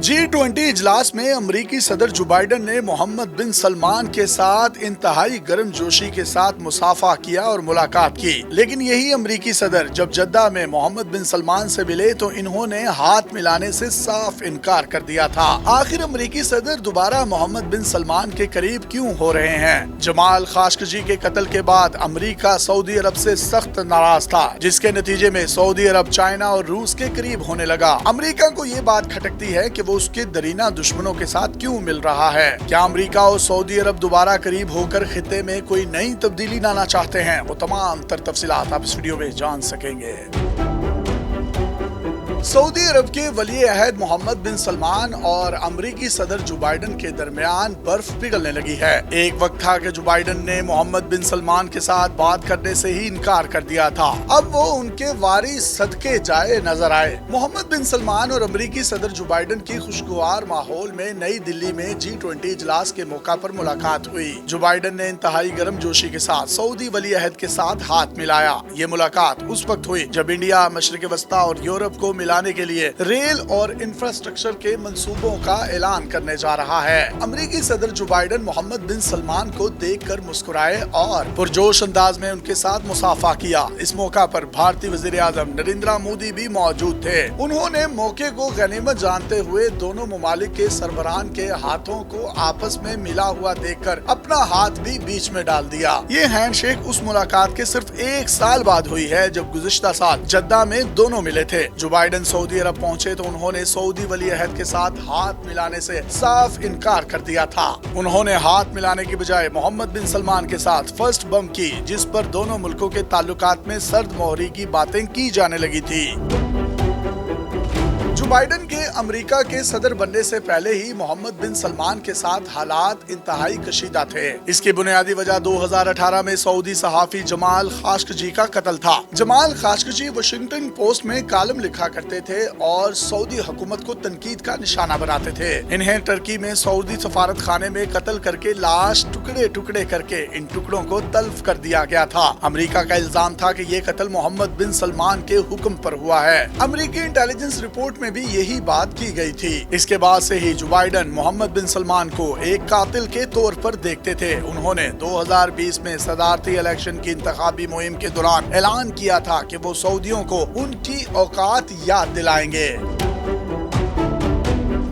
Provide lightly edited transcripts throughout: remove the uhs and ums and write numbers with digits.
G20 इजलास में अमरीकी सदर जो बाइडन ने मोहम्मद बिन सलमान के साथ इंतहाई गर्मजोशी के साथ मुसाफा किया और मुलाकात की। लेकिन यही अमरीकी सदर जब जद्दा में मोहम्मद बिन सलमान से मिले तो इन्होंने हाथ मिलाने से साफ इनकार कर दिया था। आखिर अमरीकी सदर दोबारा मोहम्मद बिन सलमान के करीब क्यों हो रहे हैं? जमाल खाशोगी के कत्ल के बाद अमरीका सऊदी अरब से सख्त नाराज था, जिसके नतीजे में सऊदी अरब चाइना और रूस के करीब होने लगा। अमरीका को ये बात खटकती है कि वो उसके दरीना दुश्मनों के साथ क्यों मिल रहा है। क्या अमरीका और सऊदी अरब दोबारा करीब होकर खित्ते में कोई नई तब्दीली लाना चाहते हैं? वो तमाम तफसीलात आप इस वीडियो में जान सकेंगे। सऊदी अरब के वली अहद मोहम्मद बिन सलमान और अमरीकी सदर जो बाइडन के दरमियान बर्फ पिघलने लगी है। एक वक्त था कि जो बाइडन ने मोहम्मद बिन सलमान के साथ बात करने से ही इनकार कर दिया था। अब वो उनके वारी सदके जाए नजर आए। मोहम्मद बिन सलमान और अमरीकी सदर जो बाइडन की खुशगवार माहौल में नई दिल्ली में G20 इजलास के मौका पर मुलाकात हुई। जो बाइडन ने इंतहाई गर्मजोशी के साथ सऊदी वली अहद के साथ हाथ मिलाया। ये मुलाकात उस वक्त हुई जब इंडिया मशरिक वस्ता और यूरोप को मिलाने के लिए रेल और इंफ्रास्ट्रक्चर के मंसूबों का ऐलान करने जा रहा है। अमरीकी सदर जो बाइडन मोहम्मद बिन सलमान को देखकर मुस्कुराए और पुरजोश अंदाज में उनके साथ मुसाफा किया। इस मौका पर भारतीय वजीर आजम नरेंद्र मोदी भी मौजूद थे। उन्होंने मौके को गनीमत जानते हुए दोनों मुमालिक के सरबराहान के हाथों को आपस में मिला हुआ देखकर अपना हाथ भी बीच में डाल दिया। ये हैंडशेक उस मुलाकात के सिर्फ एक साल बाद हुई है जब गुज़िश्ता साल जद्दा में दोनों मिले थे। जो बाइडन सऊदी अरब पहुंचे तो उन्होंने सऊदी वली अहद के साथ हाथ मिलाने से साफ इनकार कर दिया था। उन्होंने हाथ मिलाने की बजाय मोहम्मद बिन सलमान के साथ फर्स्ट बम्प की, जिस पर दोनों मुल्कों के ताल्लुकात में सर्द मोहरी की बातें की जाने लगी थी। जो बाइडन के अमेरिका के सदर बनने से पहले ही मोहम्मद बिन सलमान के साथ हालात इंतहाई कशीदा थे। इसकी बुनियादी वजह 2018 में सऊदी सहाफी जमाल खाशोगी का कत्ल था। जमाल खाशोगी वाशिंगटन पोस्ट में कालम लिखा करते थे और सऊदी हुकूमत को तनकीद का निशाना बनाते थे। इन्हें टर्की में सऊदी सफारत खाने में कत्ल करके लाश टुकड़े टुकड़े करके इन टुकड़ों को तल्फ कर दिया गया था। अमेरिका का इल्जाम था कि ये कत्ल मोहम्मद बिन सलमान के हुक्म पर हुआ है। अमेरिकी इंटेलिजेंस रिपोर्ट में भी यही बात की गई थी। इसके बाद से ही जो बाइडन मोहम्मद बिन सलमान को एक कातिल के तौर पर देखते थे। उन्होंने 2020 में सदारती इलेक्शन की इंतखाबी मुहिम के दौरान ऐलान किया था कि वो सऊदियों को उनकी औकात याद दिलाएंगे।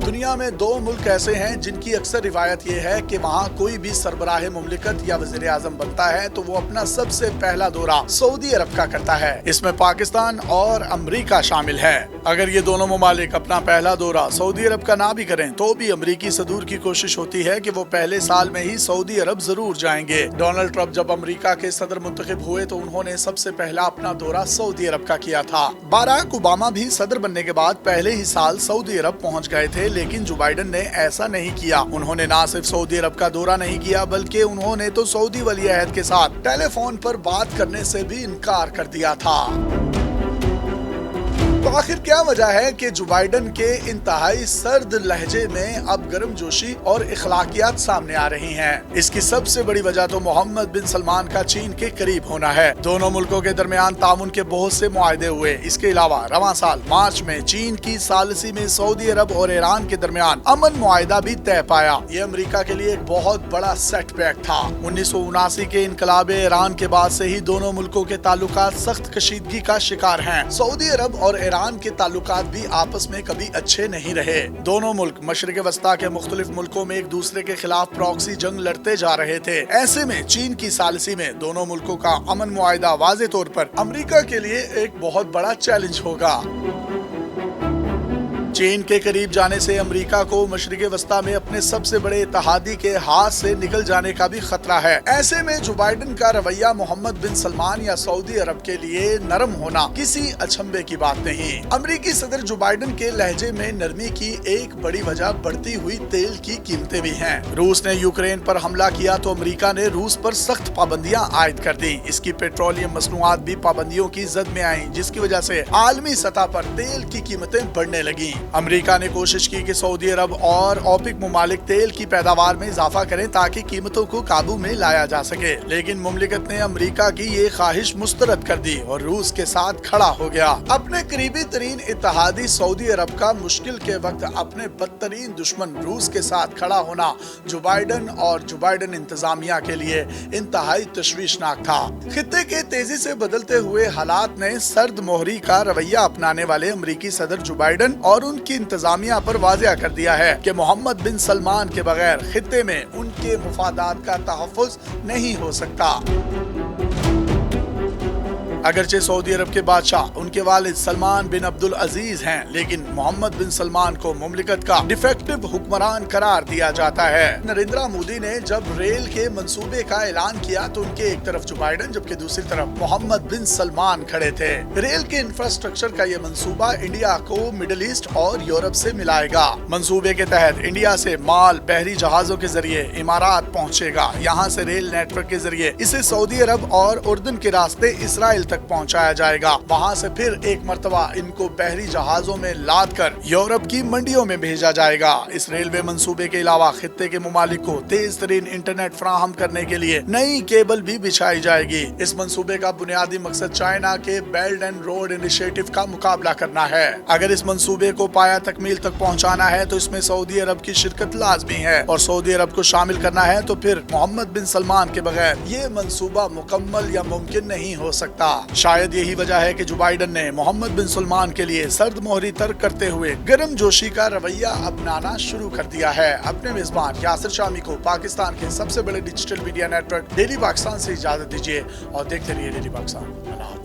दुनिया में दो मुल्क ऐसे हैं जिनकी अक्सर रिवायत ये है कि वहाँ कोई भी सरबराह मुमलिकत या वज़ीर आज़म बनता है तो वो अपना सबसे पहला दौरा सऊदी अरब का करता है। इसमें पाकिस्तान और अमरीका शामिल है। अगर ये दोनों ममालिक अपना पहला दौरा सऊदी अरब का ना भी करें तो भी अमरीकी सदूर की कोशिश होती है कि वो पहले साल में ही सऊदी अरब जरूर जाएंगे। डोनाल्ड ट्रंप जब अमरीका के सदर मुंतखब हुए तो उन्होंने सबसे पहला अपना दौरा सऊदी अरब का किया था। बराक ओबामा भी सदर बनने के बाद पहले ही साल सऊदी अरब पहुँच गए थे, लेकिन जो बाइडन ने ऐसा नहीं किया। उन्होंने ना सिर्फ सऊदी अरब का दौरा नहीं किया बल्कि उन्होंने तो सऊदी वली अहद के साथ टेलीफोन पर बात करने से भी इनकार कर दिया था। तो आखिर क्या वजह है कि जो बाइडन के इंतहाई सर्द लहजे में अब गर्मजोशी और इखलाकियात सामने आ रही हैं? इसकी सबसे बड़ी वजह तो मोहम्मद बिन सलमान का चीन के करीब होना है। दोनों मुल्कों के दरमियान ताउन के बहुत से मुआहदे हुए। इसके अलावा रवां साल मार्च में चीन की सालिसी में सऊदी अरब और ईरान के दरमियान अमन मुआहदा भी तय पाया। ये अमरीका के लिए एक बहुत बड़ा सेटबैक था। 1979 के इनकलाब ईरान के बाद से ही दोनों मुल्कों के ताल्लुकात सख्त कशीदगी का शिकार हैं। सऊदी अरब और ईरान के ताल्लुकात भी आपस में कभी अच्छे नहीं रहे। दोनों मुल्क मशरिक वस्ता के मुख्तलिफ मुल्कों में एक दूसरे के खिलाफ प्रॉक्सी जंग लड़ते जा रहे थे। ऐसे में चीन की सालिसी में दोनों मुल्कों का अमन मुआहदा वाज़े तौर पर अमरीका के लिए एक बहुत बड़ा चैलेंज होगा। चीन के करीब जाने से अमेरिका को मशरिक वस्ता में अपने सबसे बड़े इत्तेहादी के हाथ से निकल जाने का भी खतरा है। ऐसे में जो बाइडन का रवैया मोहम्मद बिन सलमान या सऊदी अरब के लिए नरम होना किसी अचंभे की बात नहीं। अमेरिकी सदर जो बाइडन के लहजे में नरमी की एक बड़ी वजह बढ़ती हुई तेल की कीमतें भी हैं। रूस ने यूक्रेन पर हमला किया तो अमेरिका ने रूस पर सख्त पाबंदियां आयद कर दी। इसकी पेट्रोलियम मसनूआत भी पाबंदियों की जद में आई, जिसकी वजह से आलमी सतह पर तेल की कीमतें बढ़ने लगी। अमेरिका ने कोशिश की कि सऊदी अरब और ओपेक मुमालिक तेल की पैदावार में इजाफा करें ताकि कीमतों को काबू में लाया जा सके, लेकिन मुमलिकत ने अमेरिका की ये ख्वाहिश मुस्तरद कर दी और रूस के साथ खड़ा हो गया। अपने करीबी तरीन इत्तेहादी सऊदी अरब का मुश्किल के वक्त अपने बदतरीन दुश्मन रूस के साथ खड़ा होना जो बाइडन और जो बाइडन इंतजामिया के लिए इंतहाई तशवीशनाक था। खित्ते के तेजी से बदलते हुए हालात ने सर्द मोहरी का रवैया अपनाने वाले अमेरिकी सदर जो बाइडन और उनकी इंतजामिया पर वाज़ेह कर दिया है कि मोहम्मद बिन सलमान के बगैर खित्ते में उनके मुफादात का तहफ़्फ़ुज़ नहीं हो सकता। अगरचे सऊदी अरब के बादशाह उनके वालिद सलमान बिन अब्दुल अजीज हैं, लेकिन मोहम्मद बिन सलमान को मुमलिकत का डिफेक्टिव हुक्मरान करार दिया जाता है। नरेंद्र मोदी ने जब रेल के मंसूबे का ऐलान किया तो उनके एक तरफ जो बाइडन जबकि दूसरी तरफ मोहम्मद बिन सलमान खड़े थे। रेल के इंफ्रास्ट्रक्चर का ये मंसूबा इंडिया को मिडिल ईस्ट और यूरोप से मिलाएगा। मंसूबे के तहत इंडिया से माल बहरी जहाजों के जरिए इमारात पहुँचेगा। यहाँ से रेल नेटवर्क के जरिए इसे सऊदी अरब और उर्दन के रास्ते इसराइल तक पहुंचाया जाएगा। वहां से फिर एक मर्तबा इनको बहरी जहाजों में लाद कर यूरोप की मंडियों में भेजा जाएगा। इस रेलवे मंसूबे के अलावा खित्ते के मुमालिक को तेज तरीन इंटरनेट फराहम करने के लिए नई केबल भी बिछाई जाएगी। इस मंसूबे का बुनियादी मकसद चाइना के बेल्ट एंड रोड इनिशिएटिव का मुकाबला करना है। अगर इस मंसूबे को पाया तकमील तक पहुंचाना है तो इसमें सऊदी अरब की शिरकत लाजमी है और सऊदी अरब को शामिल करना है तो फिर मोहम्मद बिन सलमान के बगैर ये मंसूबा मुकम्मल या मुमकिन नहीं हो सकता। शायद यही वजह है कि जो बाइडन ने मोहम्मद बिन सलमान के लिए सर्द मोहरी तर्क करते हुए गर्म जोशी का रवैया अपनाना शुरू कर दिया है। अपने मेजबान यासिर शामी को पाकिस्तान के सबसे बड़े digital media network daily Pakistan से इजाजत दीजिए और देखते रहिए डेली पाकिस्तान।